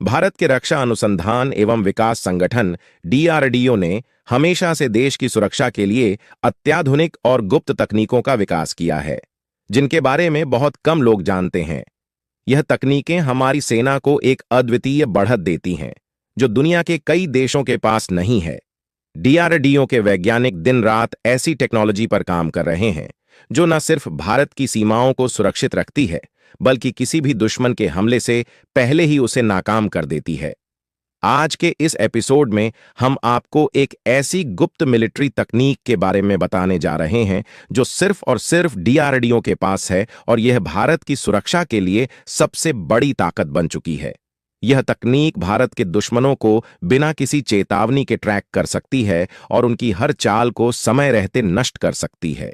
भारत के रक्षा अनुसंधान एवं विकास संगठन डीआरडीओ ने हमेशा से देश की सुरक्षा के लिए अत्याधुनिक और गुप्त तकनीकों का विकास किया है, जिनके बारे में बहुत कम लोग जानते हैं। यह तकनीकें हमारी सेना को एक अद्वितीय बढ़त देती हैं, जो दुनिया के कई देशों के पास नहीं है। डीआरडीओ के वैज्ञानिक दिन रात ऐसी टेक्नोलॉजी पर काम कर रहे हैं, जो न सिर्फ भारत की सीमाओं को सुरक्षित रखती है, बल्कि किसी भी दुश्मन के हमले से पहले ही उसे नाकाम कर देती है। आज के इस एपिसोड में हम आपको एक ऐसी गुप्त मिलिट्री तकनीक के बारे में बताने जा रहे हैं, जो सिर्फ और सिर्फ डीआरडीओ के पास है और यह भारत की सुरक्षा के लिए सबसे बड़ी ताकत बन चुकी है। यह तकनीक भारत के दुश्मनों को बिना किसी चेतावनी के ट्रैक कर सकती है और उनकी हर चाल को समय रहते नष्ट कर सकती है।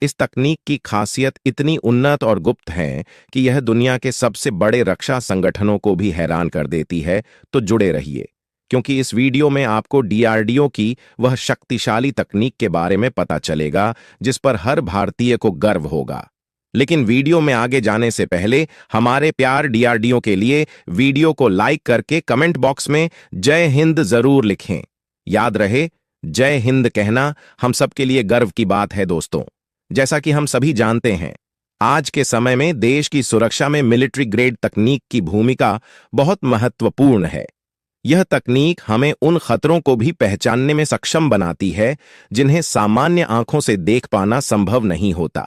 इस तकनीक की खासियत इतनी उन्नत और गुप्त है कि यह दुनिया के सबसे बड़े रक्षा संगठनों को भी हैरान कर देती है। तो जुड़े रहिए, क्योंकि इस वीडियो में आपको डीआरडीओ की वह शक्तिशाली तकनीक के बारे में पता चलेगा, जिस पर हर भारतीय को गर्व होगा। लेकिन वीडियो में आगे जाने से पहले हमारे प्यार डीआरडीओ के लिए वीडियो को लाइक करके कमेंट बॉक्स में जय हिंद जरूर लिखें। याद रहे, जय हिंद कहना हम सबके लिए गर्व की बात है दोस्तों। जैसा कि हम सभी जानते हैं, आज के समय में देश की सुरक्षा में मिलिट्री ग्रेड तकनीक की भूमिका बहुत महत्वपूर्ण है। यह तकनीक हमें उन खतरों को भी पहचानने में सक्षम बनाती है, जिन्हें सामान्य आंखों से देख पाना संभव नहीं होता।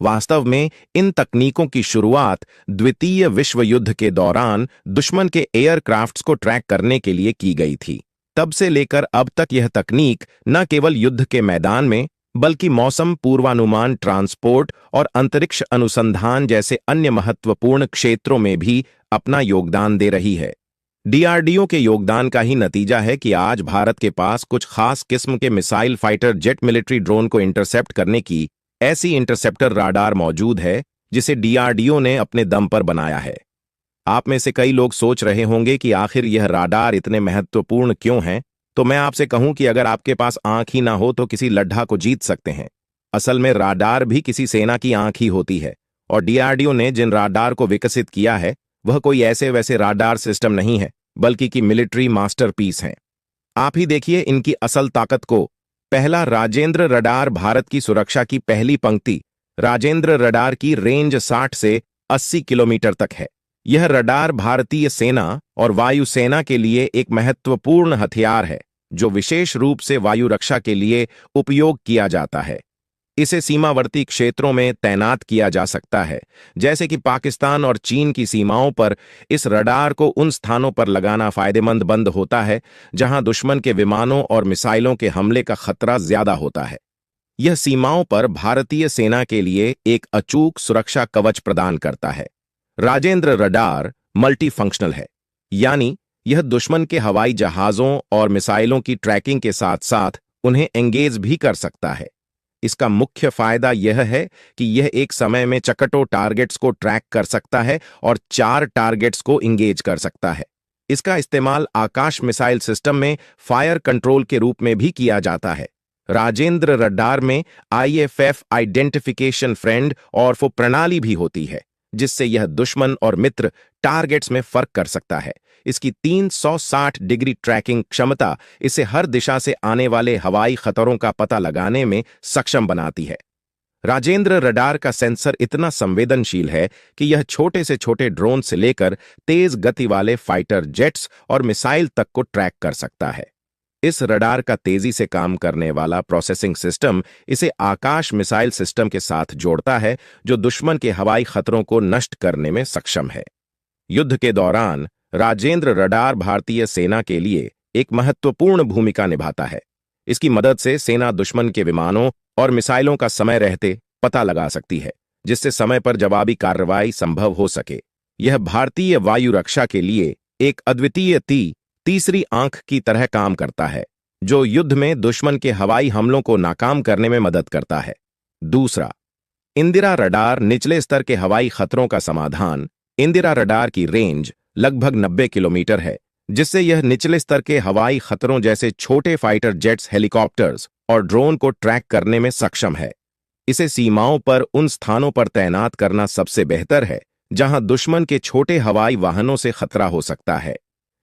वास्तव में इन तकनीकों की शुरुआत द्वितीय विश्व युद्ध के दौरान दुश्मन के एयरक्राफ्ट्स को ट्रैक करने के लिए की गई थी। तब से लेकर अब तक यह तकनीक न केवल युद्ध के मैदान में, बल्कि मौसम पूर्वानुमान, ट्रांसपोर्ट और अंतरिक्ष अनुसंधान जैसे अन्य महत्वपूर्ण क्षेत्रों में भी अपना योगदान दे रही है। डीआरडीओ के योगदान का ही नतीजा है कि आज भारत के पास कुछ खास किस्म के missile fighter jet military drone को इंटरसेप्ट करने की ऐसी इंटरसेप्टर राडार मौजूद है, जिसे डीआरडीओ ने अपने दम पर बनाया है। आप में से कई लोग सोच रहे होंगे कि आखिर यह राडार इतने महत्वपूर्ण क्यों हैं? तो मैं आपसे कहूं कि अगर आपके पास आंख ही ना हो तो किसी लड्ढा को जीत सकते हैं। असल में राडार भी किसी सेना की आंख ही होती है, और डीआरडीओ ने जिन राडार को विकसित किया है वह कोई ऐसे वैसे राडार सिस्टम नहीं है, बल्कि की मिलिट्री मास्टरपीस हैं। आप ही देखिए इनकी असल ताकत को। पहला राजेंद्र रडार भारत की सुरक्षा की पहली पंक्ति। राजेंद्र रडार की रेंज 60 से 80 किलोमीटर तक है। यह रडार भारतीय सेना और वायुसेना के लिए एक महत्वपूर्ण हथियार है, जो विशेष रूप से वायु रक्षा के लिए उपयोग किया जाता है। इसे सीमावर्ती क्षेत्रों में तैनात किया जा सकता है, जैसे कि पाकिस्तान और चीन की सीमाओं पर। इस रडार को उन स्थानों पर लगाना फायदेमंद बंद होता है जहां दुश्मन के विमानों और मिसाइलों के हमले का खतरा ज्यादा होता है। यह सीमाओं पर भारतीय सेना के लिए एक अचूक सुरक्षा कवच प्रदान करता है। राजेंद्र रडार मल्टी फंक्शनल है, यानी यह दुश्मन के हवाई जहाजों और मिसाइलों की ट्रैकिंग के साथ साथ उन्हें एंगेज भी कर सकता है। इसका मुख्य फायदा यह है कि यह एक समय में चकटों टारगेट्स को ट्रैक कर सकता है और 4 टारगेट्स को इंगेज कर सकता है। इसका इस्तेमाल आकाश मिसाइल सिस्टम में फायर कंट्रोल के रूप में भी किया जाता है। राजेंद्र रडार में IFF आइडेंटिफिकेशन फ्रेंड और वो प्रणाली भी होती है, जिससे यह दुश्मन और मित्र टारगेट्स में फर्क कर सकता है। इसकी 360 डिग्री ट्रैकिंग क्षमता इसे हर दिशा से आने वाले हवाई खतरों का पता लगाने में सक्षम बनाती है। राजेंद्र रडार का सेंसर इतना संवेदनशील है कि यह छोटे से छोटे ड्रोन से लेकर तेज गति वाले फाइटर जेट्स और मिसाइल तक को ट्रैक कर सकता है। इस रडार का तेजी से काम करने वाला प्रोसेसिंग सिस्टम इसे आकाश मिसाइल सिस्टम के साथ जोड़ता है, जो दुश्मन के हवाई खतरों को नष्ट करने में सक्षम है। युद्ध के दौरान राजेंद्र रडार भारतीय सेना के लिए एक महत्वपूर्ण भूमिका निभाता है। इसकी मदद से सेना दुश्मन के विमानों और मिसाइलों का समय रहते पता लगा सकती है, जिससे समय पर जवाबी कार्रवाई संभव हो सके। यह भारतीय वायु रक्षा के लिए एक अद्वितीय तीसरी आंख की तरह काम करता है, जो युद्ध में दुश्मन के हवाई हमलों को नाकाम करने में मदद करता है। दूसरा, इंदिरा रडार निचले स्तर के हवाई खतरों का समाधान। इंदिरा रडार की रेंज लगभग 90 किलोमीटर है, जिससे यह निचले स्तर के हवाई खतरों जैसे छोटे फाइटर जेट्स, हेलीकॉप्टर्स और ड्रोन को ट्रैक करने में सक्षम है। इसे सीमाओं पर उन स्थानों पर तैनात करना सबसे बेहतर है जहां दुश्मन के छोटे हवाई वाहनों से खतरा हो सकता है।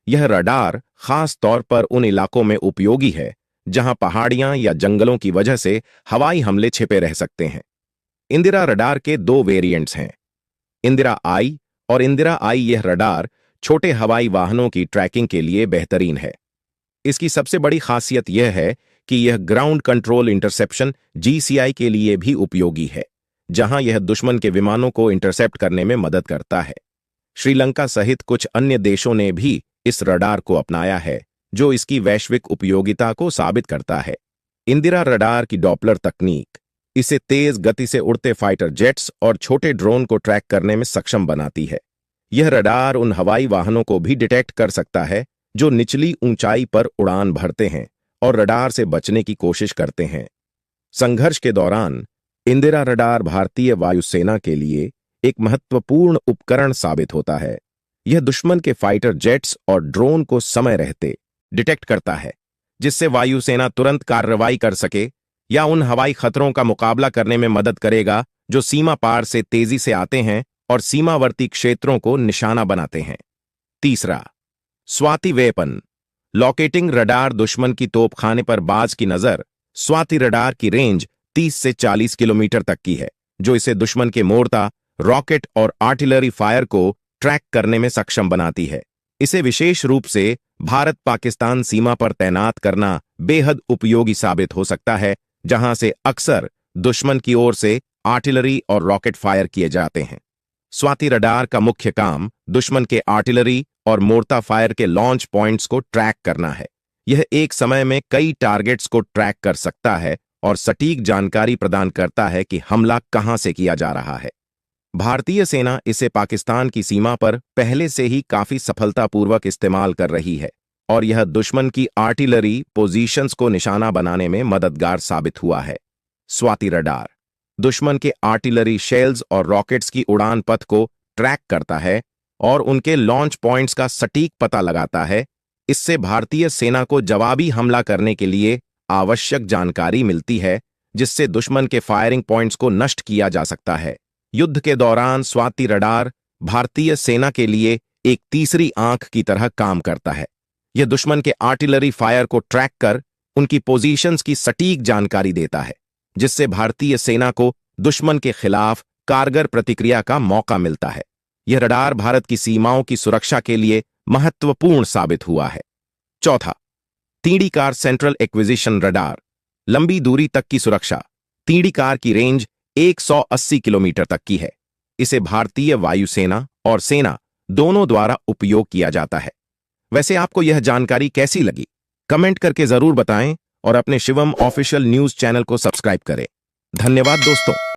यह रडार खास तौर पर उन इलाकों में उपयोगी है जहां पहाड़ियां या जंगलों की वजह से हवाई हमले छिपे रह सकते हैं। इंदिरा रडार के दो वेरिएंट्स हैं, इंदिरा आई और इंदिरा आई। यह रडार छोटे हवाई वाहनों की ट्रैकिंग के लिए बेहतरीन है। इसकी सबसे बड़ी खासियत यह है कि यह ग्राउंड कंट्रोल इंटरसेप्शन जीसीआई के लिए भी उपयोगी है, जहां यह दुश्मन के विमानों को इंटरसेप्ट करने में मदद करता है। श्रीलंका सहित कुछ अन्य देशों ने भी इस रडार को अपनाया है, जो इसकी वैश्विक उपयोगिता को साबित करता है। इंदिरा रडार की डॉपलर तकनीक इसे तेज गति से उड़ते फाइटर जेट्स और छोटे ड्रोन को ट्रैक करने में सक्षम बनाती है। यह रडार उन हवाई वाहनों को भी डिटेक्ट कर सकता है जो निचली ऊंचाई पर उड़ान भरते हैं और रडार से बचने की कोशिश करते हैं। संघर्ष के दौरान इंदिरा रडार भारतीय वायुसेना के लिए एक महत्वपूर्ण उपकरण साबित होता है। यह दुश्मन के फाइटर जेट्स और ड्रोन को समय रहते डिटेक्ट करता है, जिससे वायुसेना तुरंत कार्रवाई कर सके या उन हवाई खतरों का मुकाबला करने में मदद करेगा जो सीमा पार से तेजी से आते हैं और सीमावर्ती क्षेत्रों को निशाना बनाते हैं। तीसरा, स्वाति वेपन लोकेटिंग रडार। दुश्मन की तोपखाने पर बाज की नजर। स्वाति रडार की रेंज 30 से 40 किलोमीटर तक की है, जो इसे दुश्मन के मोर्टा, रॉकेट और आर्टिलरी फायर को ट्रैक करने में सक्षम बनाती है। इसे विशेष रूप से भारत पाकिस्तान सीमा पर तैनात करना बेहद उपयोगी साबित हो सकता है, जहां से अक्सर दुश्मन की ओर से आर्टिलरी और रॉकेट फायर किए जाते हैं। स्वाति रडार का मुख्य काम दुश्मन के आर्टिलरी और मोर्टा फायर के लॉन्च पॉइंट्स को ट्रैक करना है। यह एक समय में कई टारगेट्स को ट्रैक कर सकता है और सटीक जानकारी प्रदान करता है कि हमला कहां से किया जा रहा है। भारतीय सेना इसे पाकिस्तान की सीमा पर पहले से ही काफी सफलतापूर्वक इस्तेमाल कर रही है और यह दुश्मन की आर्टिलरी पोजीशंस को निशाना बनाने में मददगार साबित हुआ है। स्वाति रडार दुश्मन के आर्टिलरी शेल्स और रॉकेट्स की उड़ान पथ को ट्रैक करता है और उनके लॉन्च पॉइंट्स का सटीक पता लगाता है। इससे भारतीय सेना को जवाबी हमला करने के लिए आवश्यक जानकारी मिलती है, जिससे दुश्मन के फायरिंग पॉइंट्स को नष्ट किया जा सकता है। युद्ध के दौरान स्वाति रडार भारतीय सेना के लिए एक तीसरी आंख की तरह काम करता है। यह दुश्मन के आर्टिलरी फायर को ट्रैक कर उनकी पोजीशंस की सटीक जानकारी देता है, जिससे भारतीय सेना को दुश्मन के खिलाफ कारगर प्रतिक्रिया का मौका मिलता है। यह रडार भारत की सीमाओं की सुरक्षा के लिए महत्वपूर्ण साबित हुआ है। चौथा, तीड़ीकार सेंट्रल एक्विजिशन रडार लंबी दूरी तक की सुरक्षा। तीड़ीकार की रेंज 180 किलोमीटर तक की है। इसे भारतीय वायुसेना और सेना दोनों द्वारा उपयोग किया जाता है। वैसे आपको यह जानकारी कैसी लगी? कमेंट करके जरूर बताएं और अपने शिवम ऑफिशियल न्यूज चैनल को सब्सक्राइब करें। धन्यवाद दोस्तों।